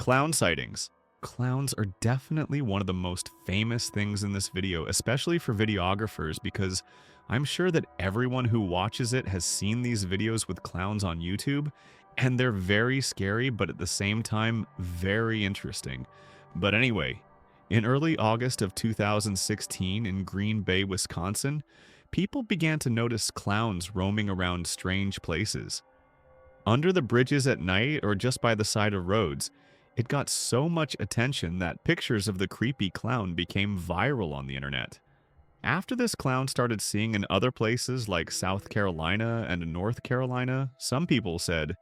Clown sightings. Clowns are definitely one of the most famous things in this video, especially for videographers, because I'm sure that everyone who watches it has seen these videos with clowns on YouTube, and they're very scary, but at the same time, very interesting. But anyway, in early August of 2016 in Green Bay, Wisconsin, people began to notice clowns roaming around strange places. Under the bridges at night or just by the side of roads, it got so much attention that pictures of the creepy clown became viral on the internet. After this clown started seeing in other places like South Carolina and North Carolina, some people said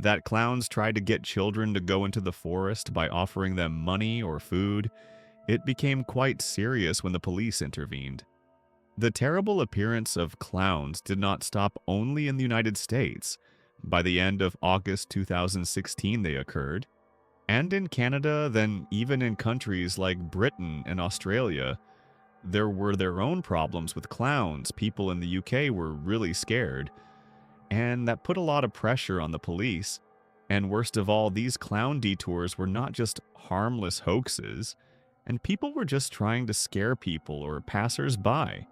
that clowns tried to get children to go into the forest by offering them money or food. It became quite serious when the police intervened. The terrible appearance of clowns did not stop only in the United States. By the end of August 2016, they occurred. And in Canada, then even in countries like Britain and Australia, there were their own problems with clowns. People in the UK were really scared, and that put a lot of pressure on the police. And worst of all, these clown detours were not just harmless hoaxes, and people were just trying to scare people or passers-by.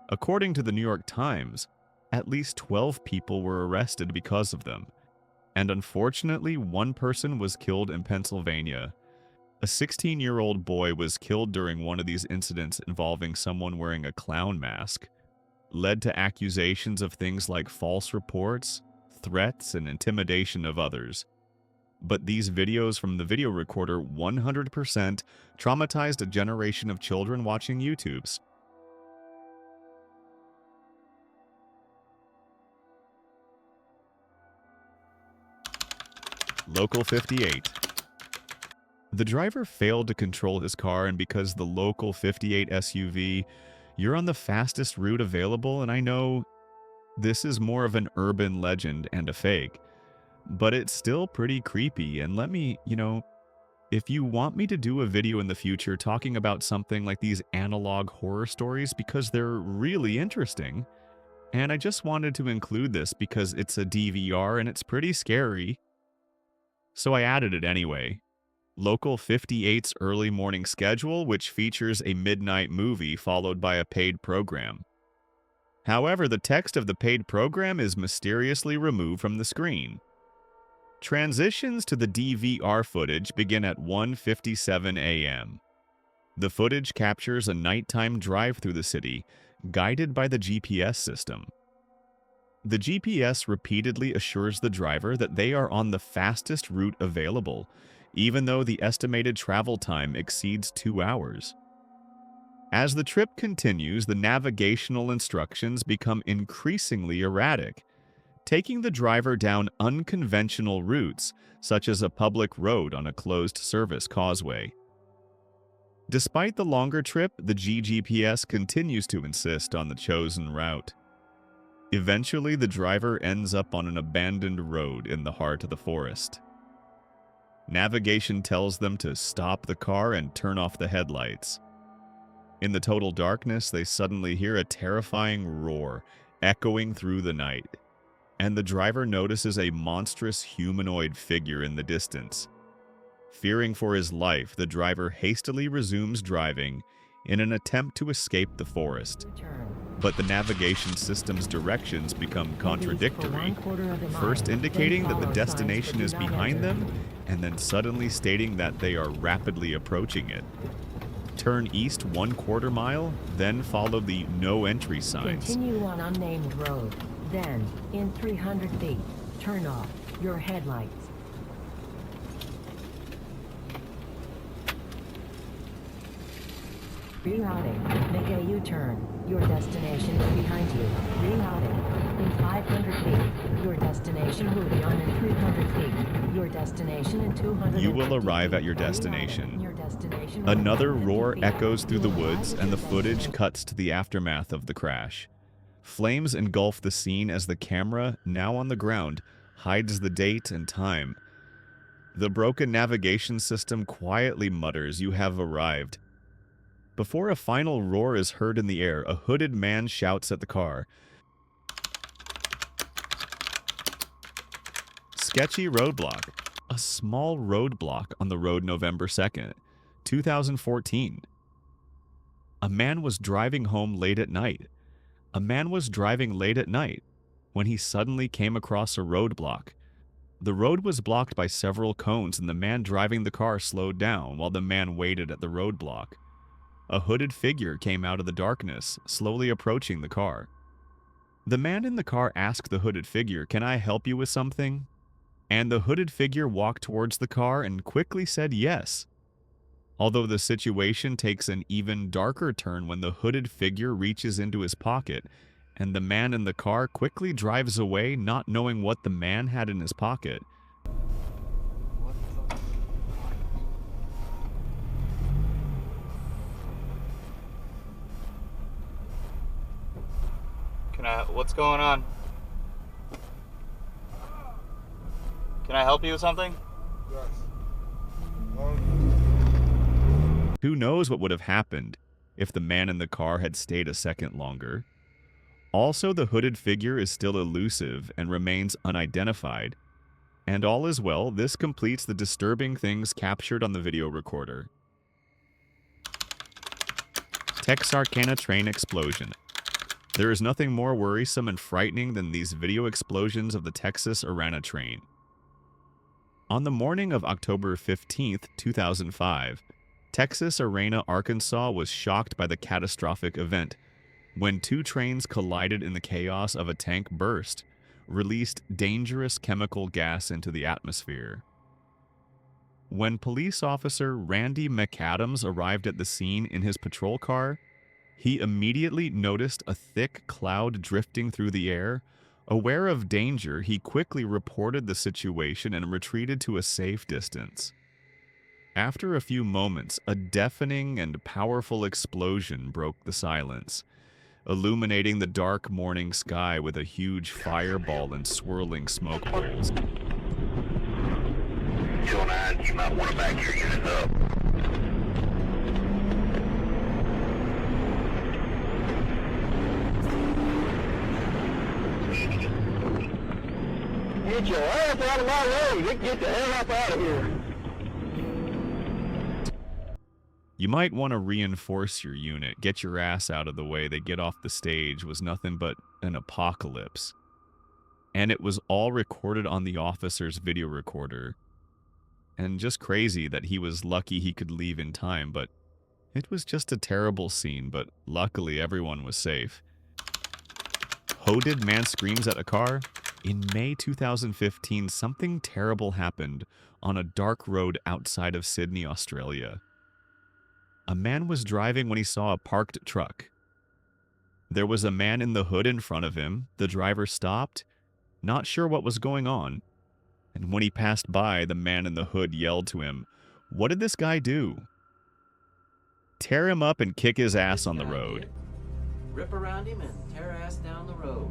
According to the New York Times, at least 12 people were arrested because of them. And unfortunately, one person was killed in Pennsylvania. A 16-year-old boy was killed during one of these incidents involving someone wearing a clown mask, led to accusations of things like false reports, threats, and intimidation of others. But these videos from the video recorder 100% traumatized a generation of children watching YouTubes. Local 58. The driver failed to control his car, and because the Local 58 SUV, you're on the fastest route available, and I know this is more of an urban legend and a fake, but it's still pretty creepy. And let me, if you want me to do a video in the future talking about something like these analog horror stories, because they're really interesting, and I just wanted to include this because it's a DVR and it's pretty scary, so I added it anyway. Local 58's early morning schedule, which features a midnight movie followed by a paid program. However, the text of the paid program is mysteriously removed from the screen. Transitions to the DVR footage begin at 1:57 a.m. The footage captures a nighttime drive through the city, guided by the GPS system. The GPS repeatedly assures the driver that they are on the fastest route available, even though the estimated travel time exceeds 2 hours. As the trip continues, the navigational instructions become increasingly erratic, taking the driver down unconventional routes, such as a public road on a closed-service causeway. Despite the longer trip, the GPS continues to insist on the chosen route. Eventually, the driver ends up on an abandoned road in the heart of the forest. Navigation tells them to stop the car and turn off the headlights. In the total darkness, they suddenly hear a terrifying roar echoing through the night, and the driver notices a monstrous humanoid figure in the distance. Fearing for his life, the driver hastily resumes driving in an attempt to escape the forest. But the navigation system's directions become contradictory, first indicating that the destination is behind them, and then suddenly stating that they are rapidly approaching it. Turn east 1/4 mile, then follow the no entry signs. Continue on unnamed road. Then, in 300 feet, turn off your headlights. Rerouting. Make a U-turn. Your destination is behind you. Rerouting. In 500 feet, your destination will be on. In 300 feet, your destination. In 200 feet, you will arrive at your destination. Another roar echoes through the woods, and the footage cuts to the aftermath of the crash. Flames engulf the scene as the camera, now on the ground, hides the date and time. The broken navigation system quietly mutters, "You have arrived." Before a final roar is heard in the air, a hooded man shouts at the car, "Sketchy Roadblock." A small roadblock on the road November 2nd, 2014. A man was driving home late at night. A man was driving late at night when he suddenly came across a roadblock. The road was blocked by several cones and the man driving the car slowed down while the man waited at the roadblock. A hooded figure came out of the darkness, slowly approaching the car. The man in the car asked the hooded figure, "Can I help you with something?" And the hooded figure walked towards the car and quickly said yes. Although the situation takes an even darker turn when the hooded figure reaches into his pocket, and the man in the car quickly drives away, not knowing what the man had in his pocket. What's going on? Can I help you with something? Yes. Who knows what would have happened if the man in the car had stayed a second longer? Also, the hooded figure is still elusive and remains unidentified. And all is well, this completes the disturbing things captured on the video recorder. Texarkana train explosion. There is nothing more worrisome and frightening than these video explosions of the Texarkana train. On the morning of October 15th, 2005, Texarkana, Arkansas was shocked by the catastrophic event when two trains collided in the chaos of a tank burst, released dangerous chemical gas into the atmosphere. When police officer Randy McAdams arrived at the scene in his patrol car, he immediately noticed a thick cloud drifting through the air. Aware of danger, he quickly reported the situation and retreated to a safe distance. After a few moments, a deafening and powerful explosion broke the silence, illuminating the dark morning sky with a huge fireball and swirling smoke bowls. 209, you might want to back your unit up. Get your ass out of my way! Get the hell up out of here! You might want to reinforce your unit. Get your ass out of the way. They get off the stage was nothing but an apocalypse. And it was all recorded on the officer's video recorder. And just crazy that he was lucky he could leave in time, but it was just a terrible scene, but luckily everyone was safe. Hoded man screams at a car. In May 2015, something terrible happened on a dark road outside of Sydney, Australia. A man was driving when he saw a parked truck. There was a man in the hood in front of him. The driver stopped, not sure what was going on. And when he passed by, the man in the hood yelled to him, "What did this guy do?" Tear him up and kick his ass on the road. Rip around him and tear ass down the road.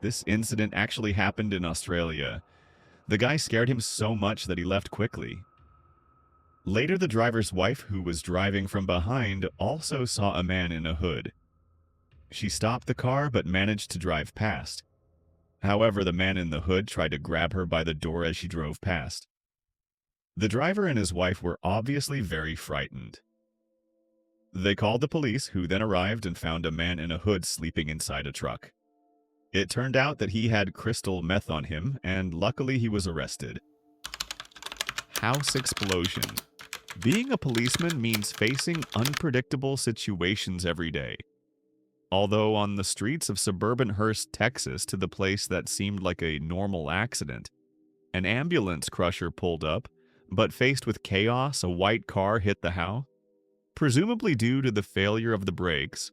This incident actually happened in Australia. The guy scared him so much that he left quickly. Later, the driver's wife, who was driving from behind, also saw a man in a hood. She stopped the car but managed to drive past. However, the man in the hood tried to grab her by the door as she drove past. The driver and his wife were obviously very frightened. They called the police, who then arrived and found a man in a hood sleeping inside a truck. It turned out that he had crystal meth on him, and luckily he was arrested. House explosion. Being a policeman means facing unpredictable situations every day. Although on the streets of suburban Hurst, Texas, to the place that seemed like a normal accident, an ambulance crusher pulled up, but faced with chaos, a white car hit the house. Presumably due to the failure of the brakes,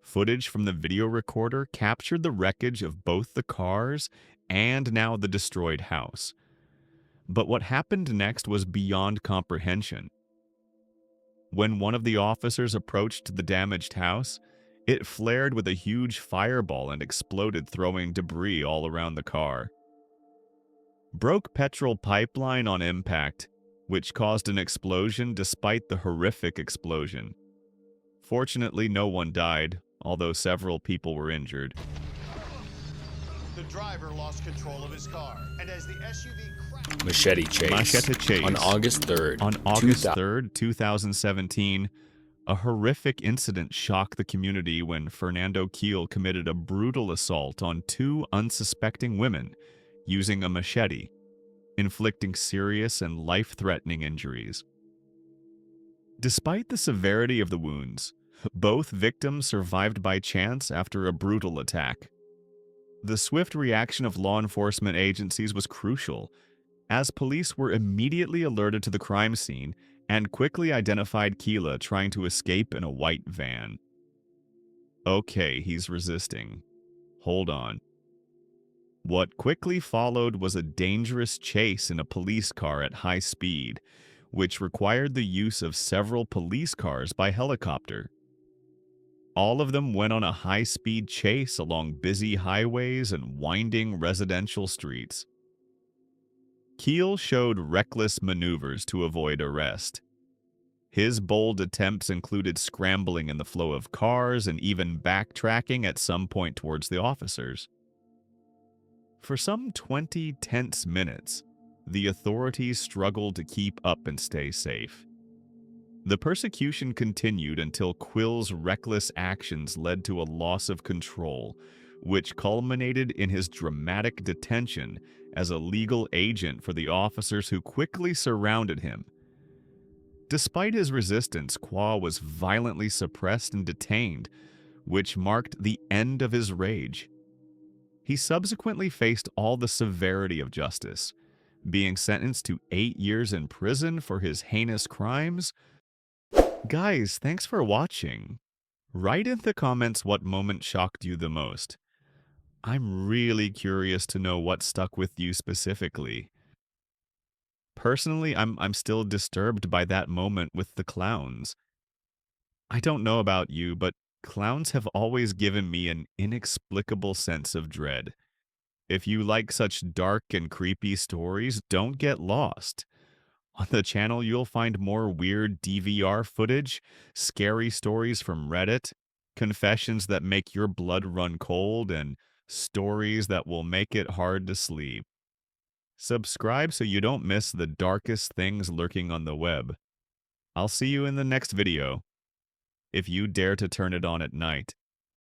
footage from the video recorder captured the wreckage of both the cars and now the destroyed house. But what happened next was beyond comprehension. When one of the officers approached the damaged house, it flared with a huge fireball and exploded, throwing debris all around the car. Broke petrol pipeline on impact, which caused an explosion despite the horrific explosion. Fortunately, no one died, although several people were injured. The driver lost control of his car, and as the SUV crashed... Machete Chase. Machete Chase. On August 3rd. On August 3rd, 2017, a horrific incident shocked the community when Fernando Keel committed a brutal assault on two unsuspecting women using a machete, inflicting serious and life-threatening injuries. Despite the severity of the wounds, both victims survived by chance after a brutal attack. The swift reaction of law enforcement agencies was crucial, as police were immediately alerted to the crime scene and quickly identified Keela trying to escape in a white van. Okay, he's resisting. Hold on. What quickly followed was a dangerous chase in a police car at high speed, which required the use of several police cars by helicopter. All of them went on a high-speed chase along busy highways and winding residential streets. Keel showed reckless maneuvers to avoid arrest. His bold attempts included scrambling in the flow of cars and even backtracking at some point towards the officers. For some 20 tense minutes, the authorities struggled to keep up and stay safe. The persecution continued until Quill's reckless actions led to a loss of control, which culminated in his dramatic detention as a legal agent for the officers who quickly surrounded him. Despite his resistance, Qua was violently suppressed and detained, which marked the end of his rage. He subsequently faced all the severity of justice, being sentenced to 8 years in prison for his heinous crimes. Guys, thanks for watching. Write in the comments what moment shocked you the most. I'm really curious to know what stuck with you specifically. Personally, I'm still disturbed by that moment with the clowns. I don't know about you, but clowns have always given me an inexplicable sense of dread. If you like such dark and creepy stories, don't get lost. On the channel, you'll find more weird DVR footage, scary stories from Reddit, confessions that make your blood run cold, and stories that will make it hard to sleep. Subscribe so you don't miss the darkest things lurking on the web. I'll see you in the next video, if you dare to turn it on at night.